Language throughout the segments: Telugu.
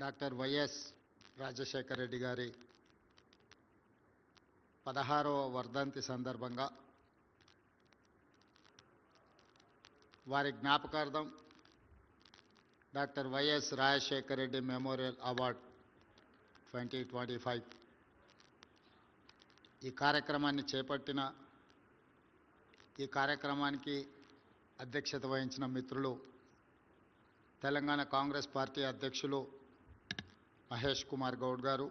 డాక్టర్ వైఎస్ రాజశేఖర రెడ్డి గారి 16వ వర్ధంతి సందర్భంగా వారి జ్ఞాపకార్థం doctor Y S Rajasekhara Reddy memorial award 2025 ఈ కార్యక్రమాన్ని చేపట్టిన ఈ కార్యక్రమానికి అధ్యక్షత వహించిన మిత్రులు తెలంగాణ కాంగ్రెస్ పార్టీ అధ్యక్షులు మహేష్ కుమార్ గౌడ్ గారు,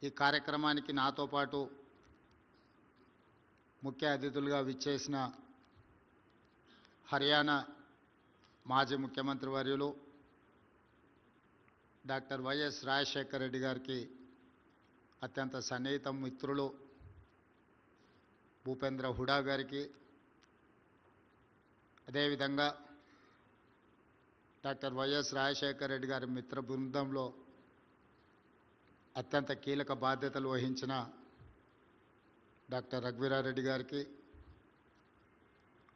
ఈ కార్యక్రమానికి నాతో పాటు ముఖ్య అతిథులుగా విచ్చేసిన హర్యానా మాజీ ముఖ్యమంత్రి వర్యులు డాక్టర్ వైఎస్ రాజశేఖర రెడ్డి గారికి అత్యంత సన్నిహిత మిత్రులు భూపేంద్ర హుడా గారికి, అదేవిధంగా డాక్టర్ వైఎస్ రాజశేఖర రెడ్డి గారి మిత్ర బృందంలో అత్యంత కీలక బాధ్యతలు వహించిన డాక్టర్ రఘువీరారెడ్డి గారికి,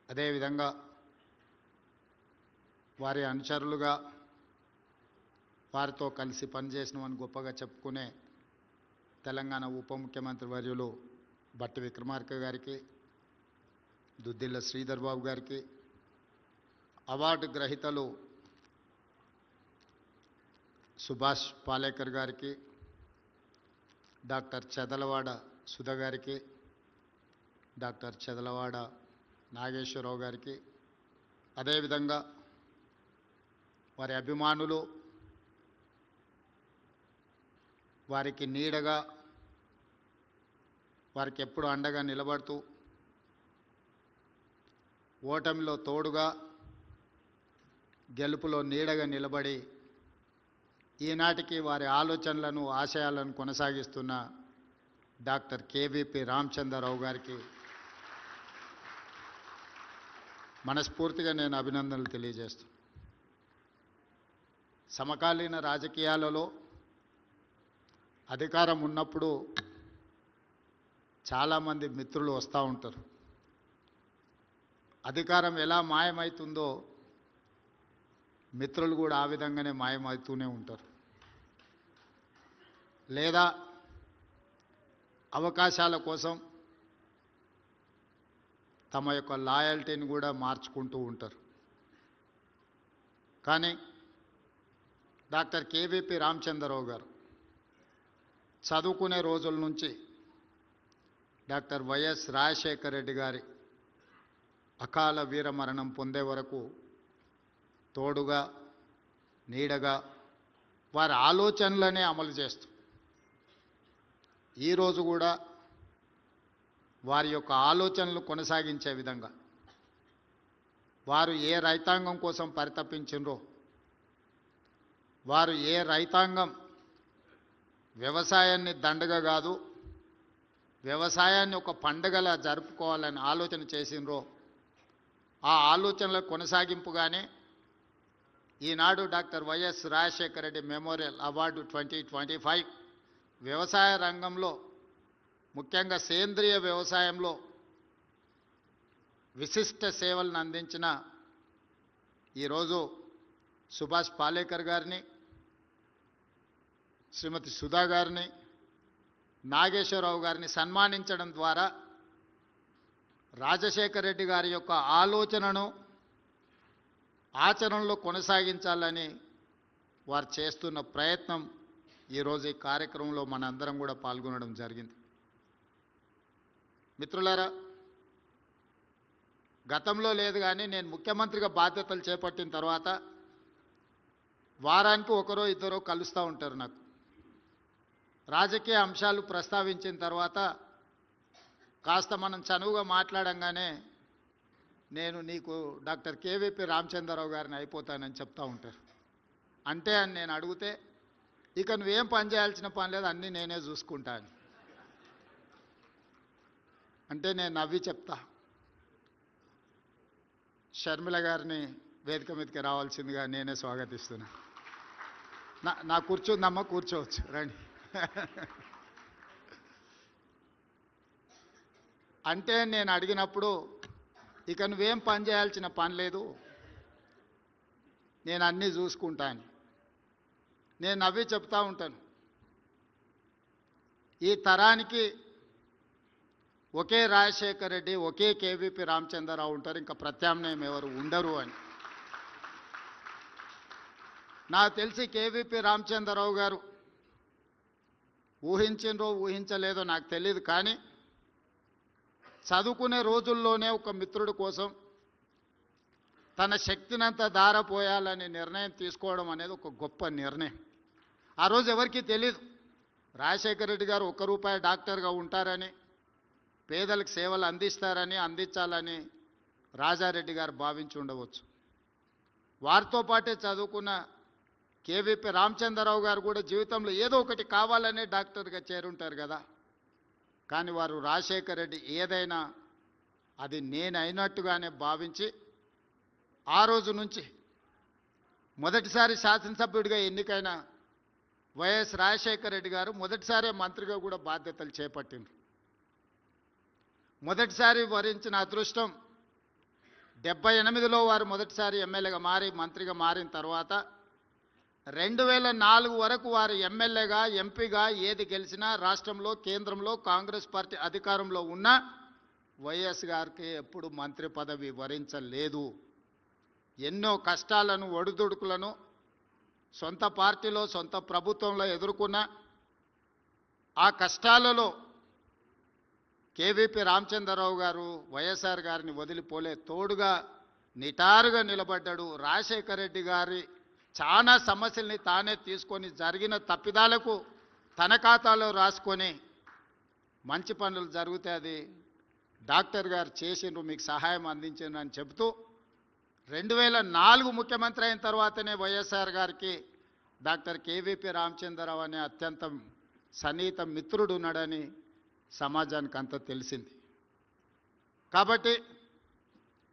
అదేవిధంగా వారి అనుచరులుగా వారితో కలిసి పనిచేసినామని గొప్పగా చెప్పుకునే తెలంగాణ ఉప ముఖ్యమంత్రి వర్యులు బట్టి విక్రమార్క గారికి, దుద్దిళ్ల శ్రీధర్ బాబు గారికి, అవార్డు గ్రహీతలు సుభాష్ పాలేకర్ గారికి, డాక్టర్ చెదలవాడ సుధ గారికి, డాక్టర్ చెదలవాడ నాగేశ్వరరావు గారికి, అదేవిధంగా వారి అభిమానులు, వారికి నీడగా వారికి ఎప్పుడు అండగా నిలబడుతూ ఓటమిలో తోడుగా గెలుపులో నీడగా నిలబడి ఈనాటికి వారి ఆలోచనలను ఆశయాలను కొనసాగిస్తున్న డాక్టర్ కేవీపీ రామచంద్రరావు గారికి మనస్ఫూర్తిగా నేను అభినందనలు తెలియజేస్తున్నాను. సమకాలీన రాజకీయాలలో అధికారం ఉన్నప్పుడు చాలామంది మిత్రులు వస్తూ ఉంటారు. అధికారం ఎలా మాయమవుతుందో మిత్రులు కూడా ఆ విధంగానే మాయమవుతూనే ఉంటారు. లేదా అవకాశాల కోసం తమ యొక్క లాయల్టీని కూడా మార్చుకుంటూ ఉంటారు. కానీ డాక్టర్ కేవీపీ రామచంద్రరావు గారు చదువుకునే రోజుల నుంచి డాక్టర్ వైఎస్ రాజశేఖర రెడ్డి గారి అకాల వీరమరణం పొందే వరకు తోడుగా నీడగా వారి ఆలోచనలనే అమలు చేస్తూ ఈరోజు కూడా వారి యొక్క ఆలోచనలు కొనసాగించే విధంగా వారు ఏ రైతాంగం కోసం పరితపించినరో, వారు ఏ రైతాంగం వ్యవసాయాన్ని దండగ కాదు వ్యవసాయాన్ని ఒక పండుగలా జరుపుకోవాలని ఆలోచన చేసినరో ఆ ఆలోచనల కొనసాగింపుగానే ఈనాడు doctor Y S Rajasekhara Reddy memorial award 2025 వ్యవసాయ రంగంలో ముఖ్యంగా సేంద్రియ వ్యవసాయంలో విశిష్ట సేవలను అందించిన ఈరోజు సుభాష్ పాలేకర్ గారిని, శ్రీమతి సుధా గారిని, నాగేశ్వరరావు గారిని సన్మానించడం ద్వారా రాజశేఖర రెడ్డి గారి యొక్క ఆలోచనను ఆచరణలో కొనసాగించాలని వారు చేస్తున్న ప్రయత్నం ఈరోజు ఈ కార్యక్రమంలో మనందరం కూడా పాల్గొనడం జరిగింది. మిత్రులారా, గతంలో లేదు కానీ నేను ముఖ్యమంత్రిగా బాధ్యతలు చేపట్టిన తర్వాత వారానికి ఒకరో ఇద్దరో కలుస్తూ ఉంటారు. నాకు రాజకీయ అంశాలు ప్రస్తావించిన తర్వాత కాస్త మనం చనువుగా మాట్లాడంగానే నేను నీకు డాక్టర్ కేవీపీ రామచంద్రరావు గారిని అయిపోతానని చెప్తూ ఉంటారు. అంటే అని నేను అడిగితే ఇక నువ్వేం పని చేయాల్సిన పని లేదు, అన్నీ నేనే చూసుకుంటాను అంటే నేను నవ్వి చెప్తా. షర్మిల గారిని వేదిక మీదకి రావాల్సిందిగా నేనే స్వాగతిస్తున్నా. నా కూర్చుందమ్మా, కూర్చోవచ్చు, రండి. అంటే నేను అడిగినప్పుడు ఇక నువ్వేం పని చేయాల్సిన పని లేదు, నేను అన్నీ చూసుకుంటాను. నేను నవ్వి చెప్తా ఉంటాను, ఈ తరానికి ఒకే రాజశేఖర్ రెడ్డి, ఒకే కేవీపీ రామచంద్రరావు ఉంటారు, ఇంకా ప్రత్యామ్నాయం ఎవరు ఉండరు అని. నాకు తెలిసి కేవీపీ రామచంద్రరావు గారు ఊహించినరో ఊహించలేదో నాకు తెలియదు, కానీ చదువుకునే రోజుల్లోనే ఒక మిత్రుడి కోసం తన శక్తినంతా ధారపోయాలని నిర్ణయం తీసుకోవడం అనేది ఒక గొప్ప నిర్ణయం. ఆ రోజు ఎవరికీ తెలియదు రాజశేఖర రెడ్డి గారు ₹1 డాక్టర్గా ఉంటారని, పేదలకు సేవలు అందించాలని రాజారెడ్డి గారు భావించి ఉండవచ్చు. వారితో పాటే చదువుకున్న కేవీపీ రామచంద్రరావు గారు కూడా జీవితంలో ఏదో ఒకటి కావాలనే డాక్టర్గా చేరుంటారు కదా. కానీ వారు రాజశేఖర రెడ్డి ఏదైనా అది నేనైనట్టుగానే భావించి ఆ రోజు నుంచి మొదటిసారి శాసనసభ్యుడిగా ఎన్నికైన వైఎస్ రాజశేఖర రెడ్డి గారు మొదటిసారి మంత్రిగా కూడా బాధ్యతలు చేపట్టిండ్రు. మొదటిసారి వరించిన అదృష్టం 78లో వారు మొదటిసారి ఎమ్మెల్యేగా మారి మంత్రిగా మారిన తర్వాత 2004 వరకు వారు ఎమ్మెల్యేగా, ఎంపీగా ఏది గెలిచినా రాష్ట్రంలో, కేంద్రంలో కాంగ్రెస్ పార్టీ అధికారంలో ఉన్న వైఎస్ గారికి ఎప్పుడు మంత్రి పదవి వరించలేదు. ఎన్నో కష్టాలను, ఒడిదుడుకులను సొంత పార్టీలో, సొంత ప్రభుత్వంలో ఎదుర్కొన్న ఆ కష్టాలలో కేవీపీ రామచంద్రరావు గారు వైఎస్ఆర్ గారిని వదిలిపోలే, తోడుగా నిటారుగా నిలబడ్డాడు. రాజశేఖర రెడ్డి గారి చాలా సమస్యల్ని తానే తీసుకొని జరిగిన తప్పిదాలకు తన ఖాతాలో రాసుకొని మంచి పనులు జరిగితే అది డాక్టర్ గారు చేసిండ్రు, మీకు సహాయం అందించిండ్రు అని చెబుతూ 2004 ముఖ్యమంత్రి అయిన తర్వాతనే వైఎస్ఆర్ గారికి డాక్టర్ కేవీపీ రామచంద్రరావు అనే అత్యంత సన్నిహిత మిత్రుడు ఉన్నాడని సమాజానికి అంతా తెలిసింది. కాబట్టి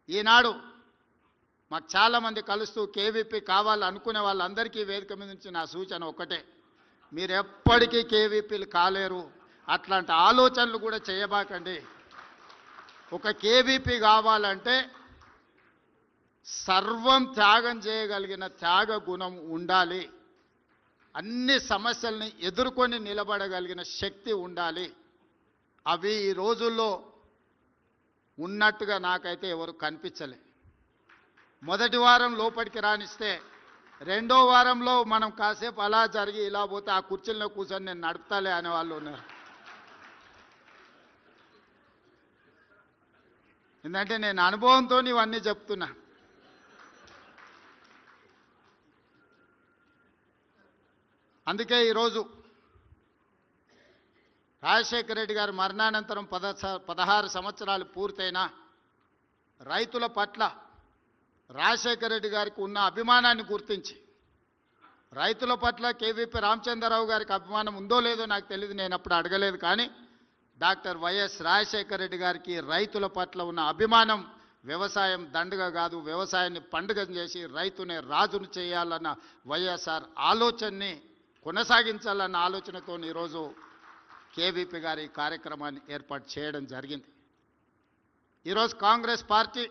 ఈనాడు మాకు చాలామంది కలుస్తూ కేవీపీ కావాలనుకునే వాళ్ళందరికీ వేదిక మీద నుంచి నా సూచన ఒకటే, మీరు ఎప్పటికీ కేవీపీలు కాలేరు, అట్లాంటి ఆలోచనలు కూడా చేయబాకండి. ఒక కేవీపీ కావాలంటే సర్వం త్యాగం చేయగలిగిన త్యాగ గుణం ఉండాలి, అన్ని సమస్యల్ని ఎదుర్కొని నిలబడగలిగిన శక్తి ఉండాలి. అవి ఈ రోజుల్లో ఉన్నట్టుగా నాకైతే ఎవరు కనిపించలే. మొదటి వారం లోపలికి రానిస్తే రెండో వారంలో మనం కాసేపు అలా జరిగి ఇలా పోతే ఆ కుర్చీల్లో కూర్చొని నేను నడుపుతాలే అనే వాళ్ళు ఉన్నారు. ఎందుకంటే నేను అనుభవంతో ఇవన్నీ చెప్తున్నా. అందుకే ఈరోజు రాజశేఖర రెడ్డి గారి మరణానంతరం 16 సంవత్సరాలు పూర్తయినా రైతుల పట్ల రాజశేఖర రెడ్డి గారికి ఉన్న అభిమానాన్ని గుర్తించి, రైతుల పట్ల కేవీపీ రామచంద్రరావు గారికి అభిమానం ఉందో లేదో నాకు తెలియదు, నేను అప్పుడు అడగలేదు. కానీ డాక్టర్ వైఎస్ రాజశేఖర రెడ్డి గారికి రైతుల పట్ల ఉన్న అభిమానం, వ్యవసాయం దండుగ కాదు, వ్యవసాయాన్ని పండుగ చేసి రైతునే రాజును చేయాలన్న వైఎస్ఆర్ ఆలోచనని కొనసాగించాలన్న ఆలోచనతో ఈరోజు కేవీపీ గారి కార్యక్రమాన్ని ఏర్పాటు చేయడం జరిగింది. ఈరోజు కాంగ్రెస్ పార్టీ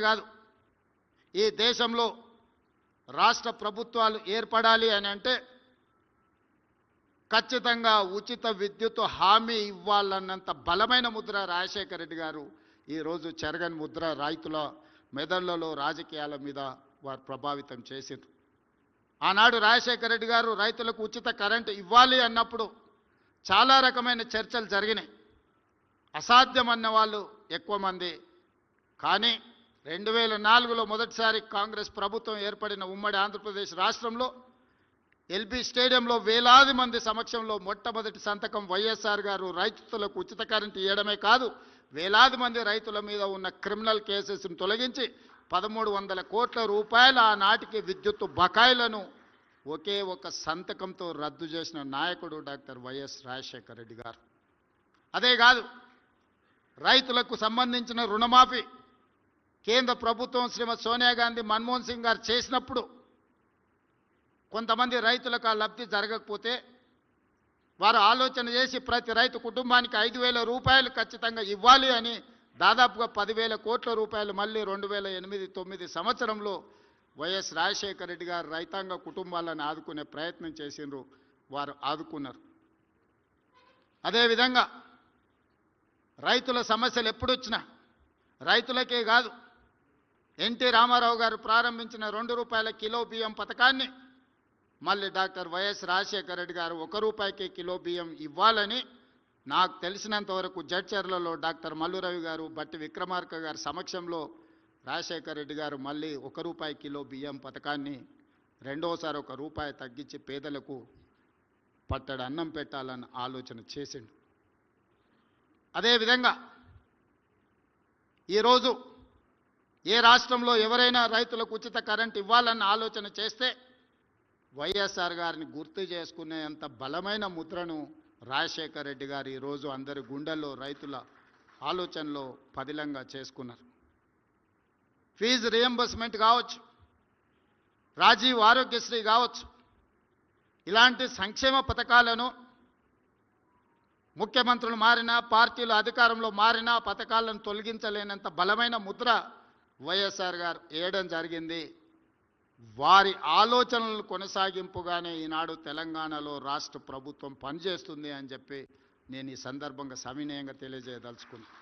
కాదు, ఈ దేశంలో రాష్ట్ర ప్రభుత్వాలు ఏర్పడాలి అని అంటే ఖచ్చితంగా ఉచిత విద్యుత్ హామీ ఇవ్వాలన్నంత బలమైన ముద్ర రాజశేఖర రెడ్డి గారు ఈరోజు చెరగని ముద్ర రైతుల మెదళ్లలో, రాజకీయాల మీద వారు ప్రభావితం చేసిండ్రు. ఆనాడు రాజశేఖర రెడ్డి గారు రైతులకు ఉచిత కరెంటు ఇవ్వాలి అన్నప్పుడు చాలా రకమైన చర్చలు జరిగినాయి. అసాధ్యమన్న వాళ్ళు ఎక్కువ మంది. కానీ 2004లో మొదటిసారి కాంగ్రెస్ ప్రభుత్వం ఏర్పడిన ఉమ్మడి ఆంధ్రప్రదేశ్ రాష్ట్రంలో ఎల్బీ స్టేడియంలో వేలాది మంది సమక్షంలో మొట్టమొదటి సంతకం వైఎస్ఆర్ గారు రైతులకు ఉచిత కరెంటు ఇవ్వడమే కాదు, వేలాది మంది రైతుల మీద ఉన్న క్రిమినల్ కేసెస్ను తొలగించి 1300 కోట్ల రూపాయల ఆనాటికి విద్యుత్ బకాయిలను ఒకే ఒక సంతకంతో రద్దు చేసిన నాయకుడు డాక్టర్ వైఎస్ రాజశేఖర రెడ్డి గారు. అదే కాదు, రైతులకు సంబంధించిన రుణమాఫీ కేంద్ర ప్రభుత్వం శ్రీమతి సోనియా గాంధీ, మన్మోహన్ సింగ్ గారు చేసినప్పుడు కొంతమంది రైతులకు ఆ లబ్ధి జరగకపోతే వారు ఆలోచన చేసి ప్రతి రైతు కుటుంబానికి 5,000 రూపాయలు ఖచ్చితంగా ఇవ్వాలి అని దాదాపుగా 10,000 కోట్ల రూపాయలు మళ్ళీ 2008-9 సంవత్సరంలో వైఎస్ రాజశేఖర రెడ్డి గారు రైతాంగ కుటుంబాలను ఆదుకునే ప్రయత్నం చేసిండ్రు, వారు ఆదుకున్నారు. అదేవిధంగా రైతుల సమస్యలు ఎప్పుడొచ్చినా రైతులకే కాదు, ఎన్టీ రామారావు గారు ప్రారంభించిన ₹2 కిలో బియ్యం పథకాన్ని మళ్ళీ డాక్టర్ వైఎస్ రాజశేఖర రెడ్డి గారు ₹1 కిలో బియ్యం ఇవ్వాలని నాకు తెలిసినంత వరకు జడ్చర్లలో డాక్టర్ మల్లురవి గారు, బట్టి విక్రమార్క గారి సమక్షంలో రాజశేఖర రెడ్డి గారు మళ్ళీ ₹1 కిలో బియ్యం పథకాన్ని రెండోసారి ₹1 తగ్గించి పేదలకు పట్టడి అన్నం పెట్టాలని ఆలోచన చేసిండు. అదేవిధంగా ఈరోజు ఏ రాష్ట్రంలో ఎవరైనా రైతులకు ఉచిత కరెంట్ ఇవ్వాలన్న ఆలోచన చేస్తే వైఎస్ఆర్ గారిని గుర్తు చేసుకునేంత బలమైన ముద్రను రాజశేఖర రెడ్డి గారు ఈరోజు అందరి గుండెల్లో రైతుల ఆలోచనలో పదిలంగా చేసుకున్నారు. ఫీజు రియంబర్స్మెంట్ కావచ్చు, రాజీవ్ ఆరోగ్యశ్రీ కావచ్చు, ఇలాంటి సంక్షేమ పథకాలను ముఖ్యమంత్రులు మారినా, పార్టీలు అధికారంలో మారినా పథకాలను తొలగించలేనంత బలమైన ముద్ర వైఎస్ఆర్ గారు వేయడం జరిగింది. వారి ఆలోచనలు కొనసాగింపుగానే ఈనాడు తెలంగాణలో రాష్ట్ర ప్రభుత్వం పనిచేస్తుంది అని చెప్పి నేను ఈ సందర్భంగా సవినయంగా తెలియజేయదలుచుకున్నాను.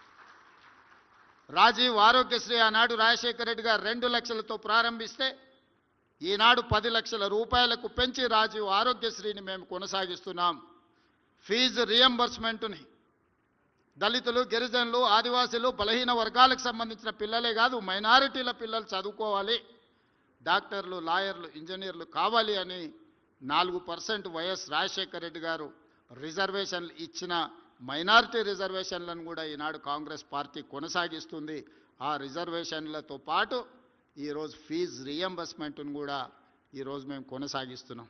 రాజీవ్ ఆరోగ్యశ్రీ ఆనాడు రాజశేఖర రెడ్డి గారు 2 లక్షలతో ప్రారంభిస్తే ఈనాడు 10 లక్షల రూపాయలకు పెంచి రాజీవ్ ఆరోగ్యశ్రీని మేము కొనసాగిస్తున్నాం. ఫీజు రియంబర్స్మెంట్ని దళితులు, గిరిజనులు, ఆదివాసీలు, బలహీన వర్గాలకు సంబంధించిన పిల్లలే కాదు, మైనారిటీల పిల్లలు చదువుకోవాలి, డాక్టర్లు, లాయర్లు, ఇంజనీర్లు కావాలి అని 4% వైఎస్ రాజశేఖర రెడ్డి గారు రిజర్వేషన్లు ఇచ్చిన మైనారిటీ రిజర్వేషన్లను కూడా ఈనాడు కాంగ్రెస్ పార్టీ కొనసాగిస్తుంది. ఆ రిజర్వేషన్లతో పాటు ఈరోజు ఫీజు రియంబర్స్మెంట్ను కూడా ఈరోజు మేము కొనసాగిస్తున్నాం.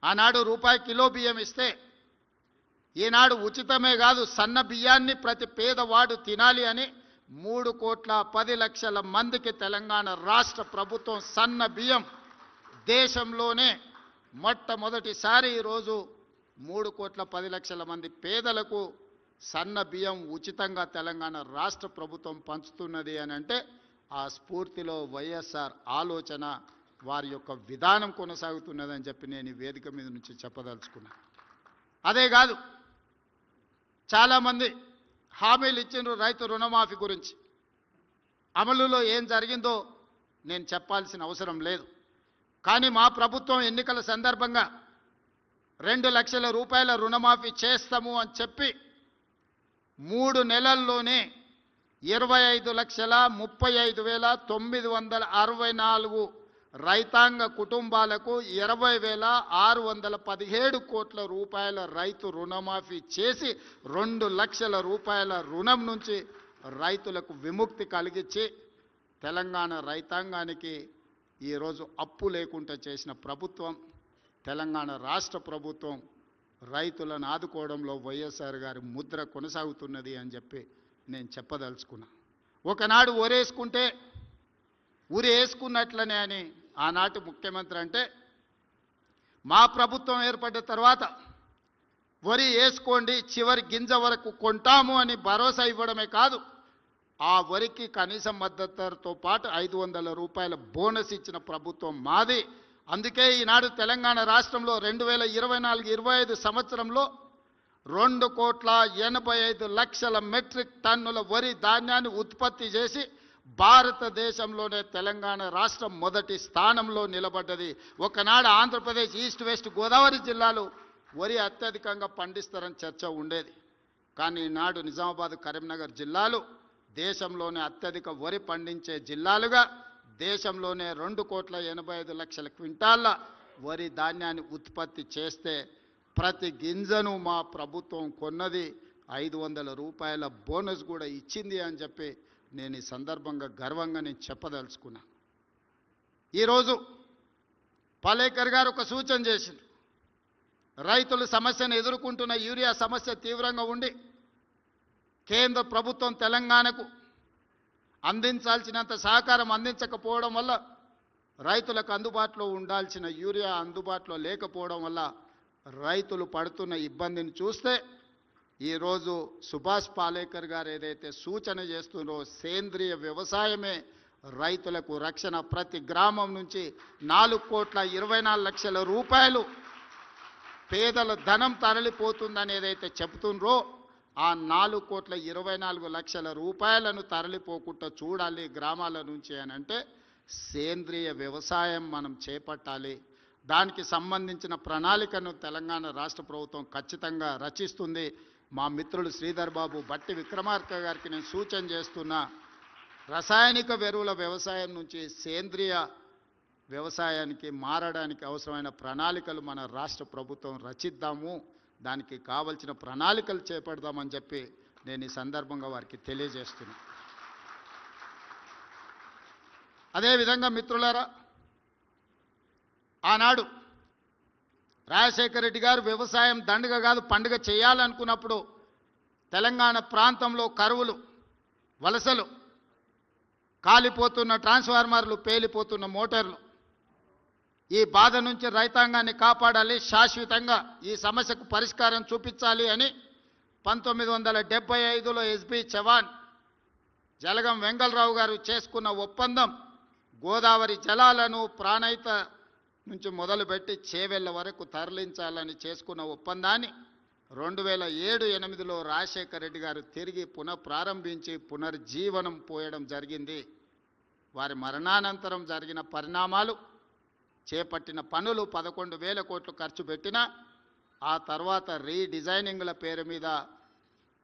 ఆనాడు ₹1 కిలో బియ్యం ఇస్తే ఈనాడు ఉచితమే కాదు, సన్న బియ్యాన్ని ప్రతి పేదవాడు తినాలి అని 3,10,00,000 మందికి తెలంగాణ రాష్ట్ర ప్రభుత్వం సన్న బియ్యం దేశంలోనే మొట్టమొదటిసారి ఈరోజు 3,10,00,000 మంది పేదలకు సన్న బియ్యం ఉచితంగా తెలంగాణ రాష్ట్ర ప్రభుత్వం పంచుతున్నది అని అంటే ఆ స్ఫూర్తిలో వైఎస్ఆర్ ఆలోచన, వారి యొక్క విధానం కొనసాగుతున్నదని చెప్పి నేను ఈ వేదిక మీద నుంచి చెప్పదలుచుకున్నాను. అదే కాదు, చాలామంది హామీలు ఇచ్చిండ్రు రైతు రుణమాఫీ గురించి. అమలులో ఏం జరిగిందో నేను చెప్పాల్సిన అవసరం లేదు. కానీ మా ప్రభుత్వం ఎన్నికల సందర్భంగా 2 లక్షల రూపాయల రుణమాఫీ చేస్తాము అని చెప్పి 3 నెలల్లోనే 25,35,964 రైతాంగ కుటుంబాలకు 20,617 కోట్ల రూపాయల రైతు రుణమాఫీ చేసి 2 లక్షల రూపాయల రుణం నుంచి రైతులకు విముక్తి కలిగించి తెలంగాణ రైతాంగానికి ఈరోజు అప్పు లేకుండా చేసిన ప్రభుత్వం తెలంగాణ రాష్ట్ర ప్రభుత్వం. రైతులను ఆదుకోవడంలో వైఎస్ఆర్ గారి ముద్ర కొనసాగుతున్నది అని చెప్పి నేను చెప్పదలుచుకున్నా. ఒకనాడు ఒరేసుకుంటే ఉరి వేసుకున్నట్లనే అని ఆనాటి ముఖ్యమంత్రి అంటే, మా ప్రభుత్వం ఏర్పడ్డ తర్వాత వరి వేసుకోండి, చివరి గింజ వరకు కొంటాము అని భరోసా ఇవ్వడమే కాదు, ఆ వరికి కనీస మద్దతు ధరతో పాటు 500 రూపాయల బోనస్ ఇచ్చిన ప్రభుత్వం మాది. అందుకే ఈనాడు తెలంగాణ రాష్ట్రంలో 2024-25 సంవత్సరంలో 2,85,00,000 మెట్రిక్ టన్నుల వరి ధాన్యాన్ని ఉత్పత్తి చేసి భారతదేశంలోనే తెలంగాణ రాష్ట్రం మొదటి స్థానంలో నిలబడ్డది. ఒకనాడు ఆంధ్రప్రదేశ్, ఈస్ట్ వెస్ట్ గోదావరి జిల్లాలు వరి అత్యధికంగా పండిస్తారని చర్చ ఉండేది. కానీ ఈనాడు నిజామాబాద్, కరీంనగర్ జిల్లాలు దేశంలోనే అత్యధిక వరి పండించే జిల్లాలుగా దేశంలోనే 2,85,00,000 క్వింటాళ్ళ వరి ధాన్యాన్ని ఉత్పత్తి చేస్తే ప్రతి గింజను మా ప్రభుత్వం కొన్నది, 500 రూపాయల బోనస్ కూడా ఇచ్చింది అని చెప్పి నేను ఈ సందర్భంగా గర్వంగా నేను చెప్పదలుచుకున్నా. ఈరోజు పాలేకర్ గారు ఒక సూచన చేసింది. రైతులు సమస్యను ఎదుర్కొంటున్న యూరియా సమస్య తీవ్రంగా ఉండి కేంద్ర ప్రభుత్వం తెలంగాణకు అందించాల్సినంత సహకారం అందించకపోవడం వల్ల, రైతులకు అందుబాటులో ఉండాల్సిన యూరియా అందుబాటులో లేకపోవడం వల్ల రైతులు పడుతున్న ఇబ్బందిని చూస్తే ఈరోజు సుభాష్ పాలేకర్ గారు ఏదైతే సూచన చేస్తున్నారో సేంద్రియ వ్యవసాయమే రైతులకు రక్షణ, ప్రతి గ్రామం నుంచి 4,24,00,000 రూపాయలు పేదల ధనం తరలిపోతుందని ఏదైతే చెబుతుండ్రో ఆ 4,24,00,000 రూపాయలను తరలిపోకుండా చూడాలి గ్రామాల నుంచి అని అంటే సేంద్రియ వ్యవసాయం మనం చేపట్టాలి. దానికి సంబంధించిన ప్రణాళికను తెలంగాణ రాష్ట్ర ప్రభుత్వం ఖచ్చితంగా రచిస్తుంది. మా మిత్రులు శ్రీధర్ బాబు, బట్టి విక్రమార్క గారికి నేను సూచన చేస్తున్నా, రసాయనిక ఎరువుల వ్యవసాయం నుంచి సేంద్రియ వ్యవసాయానికి మారడానికి అవసరమైన ప్రణాళికలు మన రాష్ట్ర ప్రభుత్వం రచిద్దాము, దానికి కావలసిన ప్రణాళికలు చేపడదామని చెప్పి నేను ఈ సందర్భంగా వారికి తెలియజేస్తున్నా. అదేవిధంగా మిత్రులారా, ఆనాడు రాజశేఖర రెడ్డి గారు వ్యవసాయం దండగ కాదు పండుగ చేయాలనుకున్నప్పుడు తెలంగాణ ప్రాంతంలో కరువులు, వలసలు, కాలిపోతున్న ట్రాన్స్ఫార్మర్లు, పేలిపోతున్న మోటార్లు, ఈ బాధ నుంచి రైతాంగాన్ని కాపాడాలి, శాశ్వతంగా ఈ సమస్యకు పరిష్కారం చూపించాలి అని 1975లో ఎస్బి చవాన్, జలగం వెంగళరావు గారు చేసుకున్న ఒప్పందం గోదావరి జలాలను ప్రాణహిత నుంచి మొదలుపెట్టి చేవెళ్ళ వరకు తరలించాలని చేసుకున్న ఒప్పందాన్ని 2007-8లో రాజశేఖర రెడ్డి గారు తిరిగి పునఃప్రారంభించి పునర్జీవనం పోయడం జరిగింది. వారి మరణానంతరం జరిగిన పరిణామాలు, చేపట్టిన పనులు 11,000 కోట్లు ఖర్చు పెట్టినా ఆ తర్వాత రీడిజైనింగ్ల పేరు మీద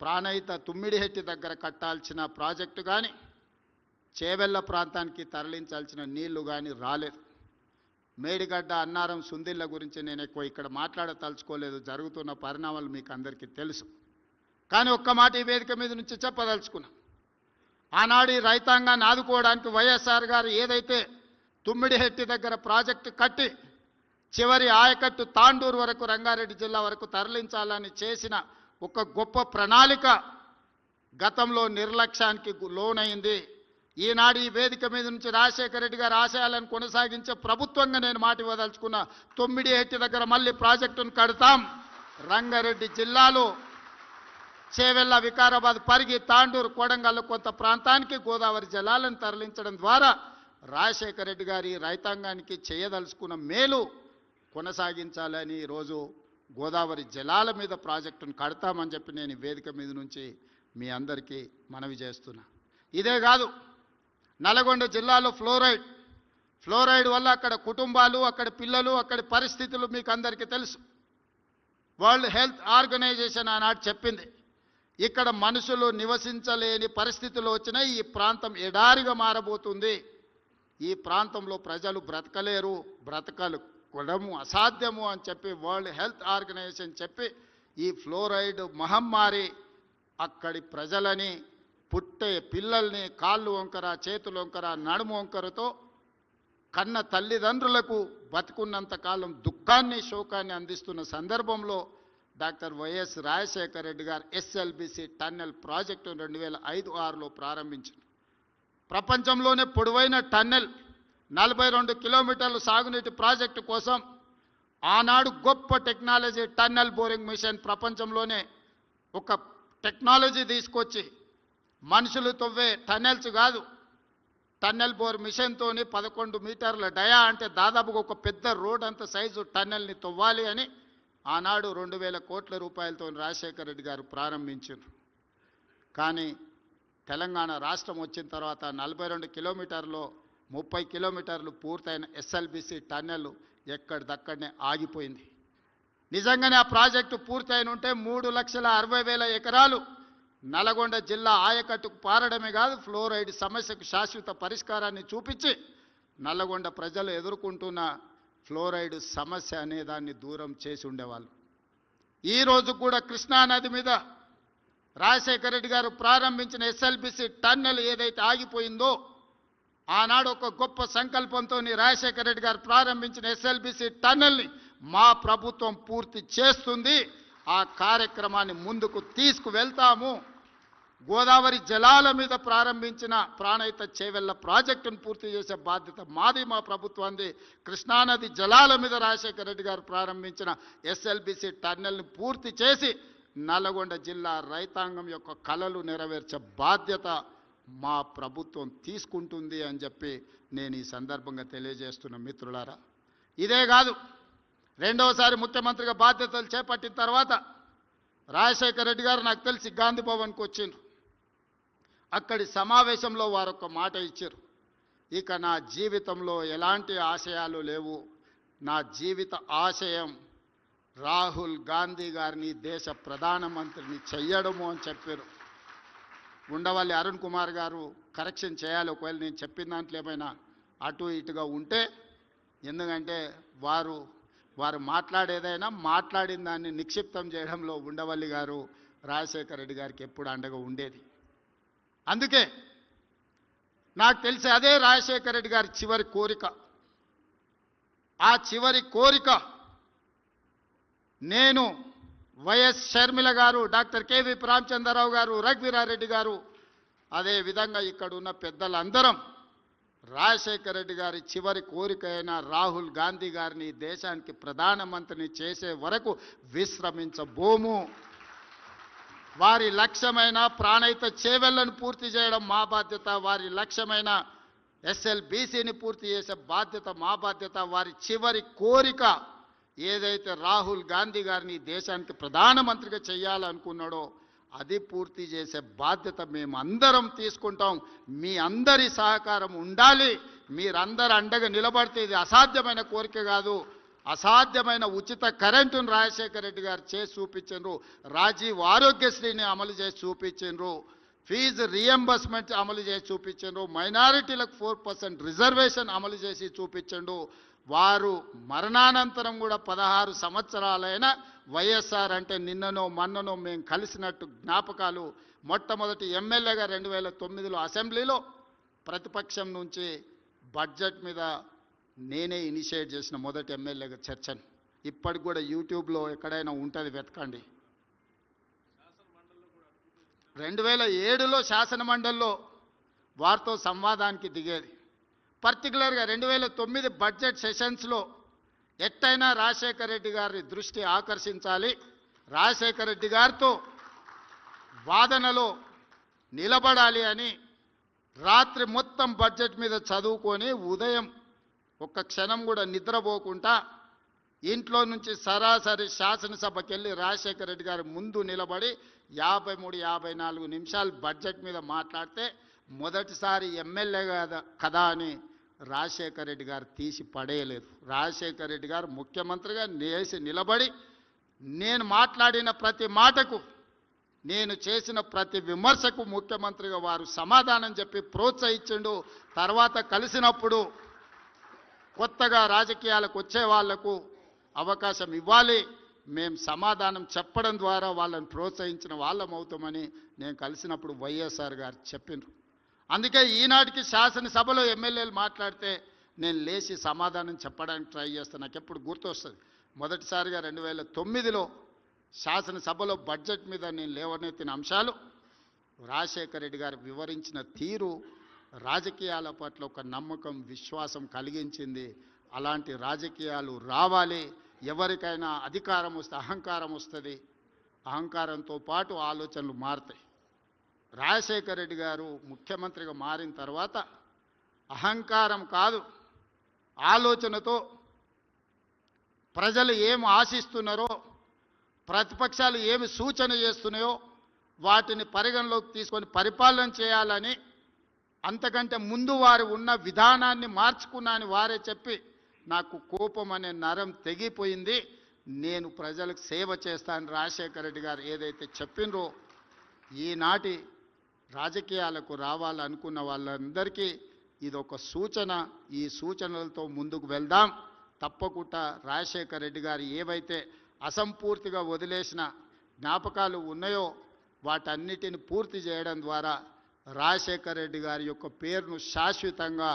ప్రాణహిత తుమ్మిడిహెట్టి దగ్గర కట్టాల్సిన ప్రాజెక్టు కానీ, చేవెళ్ళ ప్రాంతానికి తరలించాల్సిన నీళ్లు కానీ రాలేదు. మేడిగడ్డ, అన్నారం, సుందిళ్ళ గురించి నేను ఎక్కువ ఇక్కడ మాట్లాడదలుచుకోలేదు, జరుగుతున్న పరిణామాలు మీకు అందరికీ తెలుసు. కానీ ఒక్క మాట ఈ వేదిక మీద నుంచి చెప్పదలుచుకున్నా. ఆనాడు ఈ రైతాంగాన్ని ఆదుకోవడానికి వైఎస్ఆర్ గారు ఏదైతే తుమ్మిడిహెట్టి దగ్గర ప్రాజెక్టు కట్టి చివరి ఆయకట్టు తాండూరు వరకు, రంగారెడ్డి జిల్లా వరకు తరలించాలని చేసిన ఒక గొప్ప ప్రణాళిక గతంలో నిర్లక్ష్యానికి లోనైంది. ఈనాడు ఈ వేదిక మీద నుంచి రాజశేఖర రెడ్డి గారి ఆశయాలను కొనసాగించే ప్రభుత్వంగా నేను మాట ఇవ్వదలుచుకున్నా. తుమ్మిడిహెట్టి దగ్గర మళ్ళీ ప్రాజెక్టును కడతాం. రంగారెడ్డి జిల్లాలో చేవెళ్ళ, వికారాబాద్, పరిగి, తాండూరు, కొడంగల్ కొంత ప్రాంతానికి గోదావరి జలాలను తరలించడం ద్వారా రాజశేఖర రెడ్డి గారి రైతాంగానికి చేయదలుచుకున్న మేలు కొనసాగించాలని ఈరోజు గోదావరి జలాల మీద ప్రాజెక్టును కడతామని చెప్పి నేను ఈ వేదిక మీద నుంచి మీ అందరికీ మనవి చేస్తున్నా. ఇదే కాదు, నల్గొండ జిల్లాలో ఫ్లోరైడ్ వల్ల అక్కడ కుటుంబాలు, అక్కడ పిల్లలు, అక్కడి పరిస్థితులు మీకు అందరికీ తెలుసు. వరల్డ్ హెల్త్ ఆర్గనైజేషన్ ఆనాడు చెప్పింది, ఇక్కడ మనుషులు నివసించలేని పరిస్థితులు వచ్చినాయి, ఈ ప్రాంతం ఎడారిగా మారబోతుంది, ఈ ప్రాంతంలో ప్రజలు బ్రతకలేరు, బ్రతకడము అసాధ్యము అని చెప్పి వరల్డ్ హెల్త్ ఆర్గనైజేషన్ చెప్పి ఈ ఫ్లోరైడ్ మహమ్మారి అక్కడి ప్రజలని, పుట్టే పిల్లల్ని కాళ్ళు వంకర, చేతులు వంకర, నడుము వంకరతో కన్న తల్లిదండ్రులకు బతుకున్నంత కాలం దుఃఖాన్ని, శోకాన్ని అందిస్తున్న సందర్భంలో డాక్టర్ వైఎస్ రాజశేఖర రెడ్డి గారు ఎస్ఎల్బిసి టన్నెల్ ప్రాజెక్టు 2005-6లో ప్రారంభించారు. ప్రపంచంలోనే పొడవైన టన్నెల్, 42 కిలోమీటర్ల సాగునీటి ప్రాజెక్టు కోసం ఆనాడు గొప్ప టెక్నాలజీ టన్నెల్ బోరింగ్ మిషన్, ప్రపంచంలోనే ఒక టెక్నాలజీ తీసుకొచ్చి మనుషులు తవ్వే టన్నెల్స్ కాదు, టన్నెల్ బోర్ మిషన్తోని 11 మీటర్ల డయా అంటే దాదాపుగా ఒక పెద్ద రోడ్ అంత సైజు టన్నెల్ని తవ్వాలి అని ఆనాడు 2,000 కోట్ల రూపాయలతో రాజశేఖర రెడ్డి గారు ప్రారంభించారు. కానీ తెలంగాణ రాష్ట్రం వచ్చిన తర్వాత 42 కిలోమీటర్లో 30 కిలోమీటర్లు పూర్తయిన ఎస్ఎల్బిసి టన్నెల్ ఎక్కడిదక్కడనే ఆగిపోయింది. నిజంగానే ఆ ప్రాజెక్టు పూర్తయిన ఉంటే 3,60,000 ఎకరాలు నల్గొండ జిల్లా ఆయకట్టుకు పారడమే కాదు, ఫ్లోరైడ్ సమస్యకు శాశ్వత పరిష్కారాన్ని చూపించి నల్గొండ ప్రజలు ఎదుర్కొంటున్న ఫ్లోరైడ్ సమస్య అనే దాన్ని దూరం చేసి ఉండేవాళ్ళు. ఈరోజు కూడా కృష్ణానది మీద రాజశేఖర రెడ్డి గారు ప్రారంభించిన ఎస్ఎల్బిసి టన్నెల్ ఏదైతే ఆగిపోయిందో, ఆనాడు ఒక గొప్ప సంకల్పంతో రాజశేఖర రెడ్డి గారు ప్రారంభించిన ఎస్ఎల్బిసి టన్నెల్ని మా ప్రభుత్వం పూర్తి చేస్తుంది. ఆ కార్యక్రమాన్ని ముందుకు తీసుకువెళ్తాము. గోదావరి జలాల మీద ప్రారంభించిన ప్రాణహిత చేవెళ్ళ ప్రాజెక్టును పూర్తి చేసే బాధ్యత మాది, మా ప్రభుత్వాన్ని. కృష్ణానది జలాల మీద రాజశేఖర రెడ్డి గారు ప్రారంభించిన ఎస్ఎల్బిసి టన్నెల్ని పూర్తి చేసి నల్గొండ జిల్లా రైతాంగం యొక్క కలలు నెరవేర్చే బాధ్యత మా ప్రభుత్వం తీసుకుంటుంది అని చెప్పి నేను ఈ సందర్భంగా తెలియజేస్తున్న మిత్రులారా. ఇదే కాదు, రెండవసారి ముఖ్యమంత్రిగా బాధ్యతలు చేపట్టిన తర్వాత రాజశేఖర రెడ్డి గారు నాకు తెలిసి గాంధీ భవన్కి వచ్చిండ్రు. అక్కడి సమావేశంలో వారు ఒక మాట ఇచ్చారు, ఇక నా జీవితంలో ఎలాంటి ఆశయాలు లేవు, నా జీవిత ఆశయం రాహుల్ గాంధీ గారిని దేశ ప్రధానమంత్రిని చెయ్యడము అని చెప్పారు. ఉండవల్లి అరుణ్ కుమార్ గారు కరెక్షన్ చేయాలి ఒకవేళ నేను చెప్పిన దాంట్లో ఏమైనా అటు ఇటుగా ఉంటే, ఎందుకంటే వారు మాట్లాడేదైనా మాట్లాడిన దాన్ని నిక్షిప్తం చేయడంలో ఉండవల్లి గారు రాజశేఖర రెడ్డి గారికి ఎప్పుడు అండగా ఉండేది. అందుకే నాకు తెలిసి అదే రాజశేఖర రెడ్డి గారి చివరి కోరిక. ఆ చివరి కోరిక నేను వైఎస్ షర్మిల గారు, డాక్టర్ కేవీపీ రామచంద్రరావు గారు, రఘువీరారెడ్డి గారు, అదేవిధంగా ఇక్కడ ఉన్న పెద్దలందరం రాజశేఖర రెడ్డి గారి చివరి కోరిక అయిన రాహుల్ గాంధీ గారిని దేశానికి ప్రధానమంత్రిని చేసే వరకు విశ్రమించబోము. వారి లక్ష్యమైన ప్రాణహిత చేవెళ్లను పూర్తి చేయడం మా బాధ్యత, వారి లక్ష్యమైన ఎస్ఎల్బీసీని పూర్తి చేసే బాధ్యత మా బాధ్యత. వారి చివరి కోరిక ఏదైతే రాహుల్ గాంధీ గారిని దేశానికి ప్రధానమంత్రిగా చేయాలనుకున్నాడో అది పూర్తి చేసే బాధ్యత మేమందరం తీసుకుంటాం. మీ అందరి సహకారం ఉండాలి. మీరందరూ అండగా నిలబడితే ఇది అసాధ్యమైన కోరిక కాదు. అసాధ్యమైన ఉచిత కరెంటును రాజశేఖర రెడ్డి గారు చేసి చూపించారు. రాజీవ్ ఆరోగ్యశ్రీని అమలు చేసి చూపించారు. ఫీజు రియంబర్స్మెంట్ అమలు చేసి చూపించారు. మైనారిటీలకు 4% రిజర్వేషన్ అమలు చేసి చూపించండు. వారు మరణానంతరం కూడా 16 సంవత్సరాలైన వైఎస్ఆర్ అంటే నిన్ననో మన్ననో మేము కలిసినట్టు జ్ఞాపకాలు. మొట్టమొదటి ఎమ్మెల్యేగా 2009లో అసెంబ్లీలో ప్రతిపక్షం నుంచి బడ్జెట్ మీద నేనే ఇనిషియేట్ చేసిన మొదటి ఎమ్మెల్యేగా చర్చను. ఇప్పటికి కూడా యూట్యూబ్లో ఎక్కడైనా ఉంటుంది, వెతకండి. 2007లో శాసనమండలిలో వారితో సంవాదానికి దిగేది. పర్టికులర్గా 2009 బడ్జెట్ సెషన్స్లో ఎట్టయినా రాజశేఖర రెడ్డి గారి దృష్టి ఆకర్షించాలి, రాజశేఖర రెడ్డి గారితో వాదనలో నిలబడాలి అని రాత్రి మొత్తం బడ్జెట్ మీద చదువుకొని ఉదయం ఒక్క క్షణం కూడా నిద్రపోకుండా ఇంట్లో నుంచి సరాసరి శాసనసభకి వెళ్ళి రాజశేఖర రెడ్డి గారి ముందు నిలబడి 53-54 నిమిషాలు బడ్జెట్ మీద మాట్లాడితే మొదటిసారి ఎమ్మెల్యే కదా అని రాజశేఖర రెడ్డి గారు తీసి పడేయలేదు. రాజశేఖర రెడ్డి గారు ముఖ్యమంత్రిగా లేచి నిలబడి నేను మాట్లాడిన ప్రతి మాటకు, నేను చేసిన ప్రతి విమర్శకు ముఖ్యమంత్రిగా వారు సమాధానం చెప్పి ప్రోత్సహించిండు. తర్వాత కలిసినప్పుడు కొత్తగా రాజకీయాలకు వచ్చే వాళ్లకు అవకాశం ఇవ్వాలి, మేము సమాధానం చెప్పడం ద్వారా వాళ్ళని ప్రోత్సహించిన వాళ్ళం అవుతామని నేను కలిసినప్పుడు వైఎస్ఆర్ గారు చెప్పిండ్రు. అందుకే ఈనాటికి శాసనసభలో ఎమ్మెల్యేలు మాట్లాడితే నేను లేచి సమాధానం చెప్పడానికి ట్రై చేస్తాను. నాకు ఎప్పుడు గుర్తొస్తుంది, మొదటిసారిగా 2009లో శాసనసభలో బడ్జెట్ మీద నేను లేవనెత్తిన అంశాలు రాజశేఖర రెడ్డి గారు వివరించిన తీరు రాజకీయాల పట్ల ఒక నమ్మకం, విశ్వాసం కలిగించింది. అలాంటి రాజకీయాలు రావాలి. ఎవరికైనా అధికారం వస్తే అహంకారం వస్తుంది, అహంకారంతో పాటు ఆలోచనలు మారుతాయి. రాజశేఖర రెడ్డి గారు ముఖ్యమంత్రిగా మారిన తర్వాత అహంకారం కాదు, ఆలోచనతో ప్రజలు ఏమి ఆశిస్తున్నారో, ప్రతిపక్షాలు ఏమి సూచన చేస్తున్నాయో వాటిని పరిగణలోకి తీసుకొని పరిపాలన చేయాలని, అంతకంటే ముందు వారు ఉన్న విధానాన్ని మార్చుకున్నా అని వారే చెప్పి నాకు కోపం అనే నరం తెగిపోయింది, నేను ప్రజలకు సేవ చేస్తాను రాజశేఖర రెడ్డి గారు ఏదైతే చెప్పినరో, ఈనాటి రాజకీయాలకు రావాలనుకున్న వాళ్ళందరికీ ఇదొక సూచన. ఈ సూచనలతో ముందుకు వెళ్దాం. తప్పకుండా రాజశేఖర రెడ్డి గారు ఏవైతే అసంపూర్తిగా వదిలేసిన జ్ఞాపకాలు ఉన్నాయో వాటన్నిటిని పూర్తి చేయడం ద్వారా రాజశేఖర రెడ్డి గారి యొక్క పేరును శాశ్వతంగా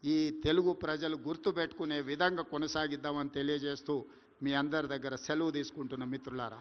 ఈ తెలుగు ప్రజలు గుర్తుపెట్టుకునే విధంగా కొనసాగిద్దామని తెలియజేస్తూ మీ అందరి దగ్గర సెలవు తీసుకుంటున్న మిత్రులారా.